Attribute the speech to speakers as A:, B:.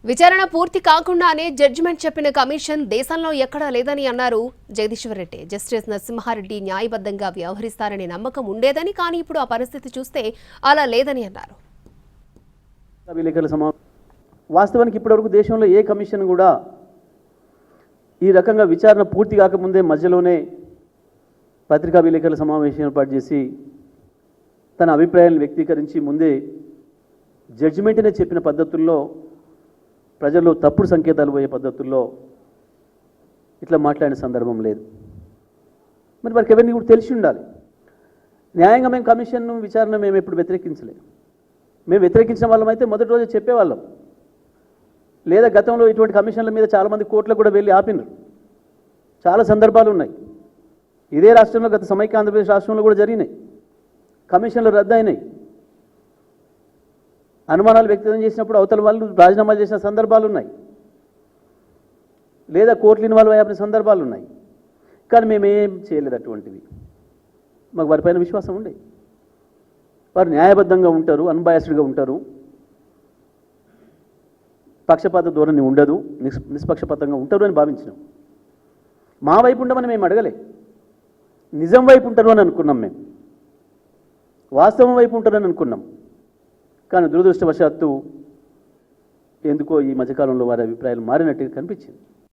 A: విచారణ పూర్తి కాకుండానే జడ్జిమెంట్ చెప్పిన కమిషన్ దేశంలో ఎక్కడా లేదని అన్నారు జగదీశ్వర్ రెడ్డి. జస్టిస్ నరసింహారెడ్డి న్యాయబద్ధంగా వ్యవహరిస్తారనే నమ్మకం ఉండేదని, కానీ ఇప్పుడు ఆ పరిస్థితి చూస్తే అలా లేదని అన్నారు.
B: వాస్తవానికి ఇప్పటివరకు దేశంలో ఏ కమిషన్ కూడా ఈ రకంగా విచారణ పూర్తి కాకముందే మధ్యలోనే పత్రికా విలేకరుల సమావేశం ఏర్పాటు చేసి తన అభిప్రాయాలను వ్యక్తీకరించి ముందే జడ్జిమెంట్నే చెప్పిన పద్ధతుల్లో, ప్రజల్లో తప్పుడు సంకేతాలు పోయే పద్ధతుల్లో ఇట్లా మాట్లాడిన సందర్భం లేదు. మరి వారికి ఎవరిని కూడా తెలిసి ఉండాలి. న్యాయంగా మేము కమిషన్ను విచారణ మేము ఎప్పుడు వ్యతిరేకించలేదు. మేము వ్యతిరేకించిన వాళ్ళమైతే మొదటి రోజే చెప్పేవాళ్ళం. లేదా గతంలో ఇటువంటి కమిషన్ల మీద చాలామంది కోర్టులకు కూడా వెళ్ళి ఆపినారు. చాలా సందర్భాలు ఉన్నాయి. ఇదే రాష్ట్రంలో గత సమైక్య ఆంధ్రప్రదేశ్ రాష్ట్రంలో కూడా జరిగినాయి. కమిషన్లు రద్దు అయినాయి. అనుమానాలు వ్యక్తం చేసినప్పుడు అవతల వాళ్ళు రాజీనామాలు చేసిన సందర్భాలు ఉన్నాయి, లేదా కోర్టులు ఇన్వాల్వ్ అయ్యే సందర్భాలు ఉన్నాయి. కానీ మేమేం చేయలేదు అటువంటివి. మాకు వారిపైన విశ్వాసం ఉండే, వారు న్యాయబద్ధంగా ఉంటారు, అన్బయాస్డ్గా ఉంటారు, పక్షపాత ధోరణి ఉండదు, నిష్పక్షపాతంగా ఉంటారు అని భావించినాం. మా వైపు ఉండమని మేము అడగలే, నిజం వైపు ఉంటారు అని అనుకున్నాం. మేము వాస్తవం వైపు ఉంటారని అనుకున్నాం. కానీ దురదృష్టవశాత్తు ఎందుకో ఈ మధ్యకాలంలో వారి అభిప్రాయాలు మారినట్టుగా కనిపించింది.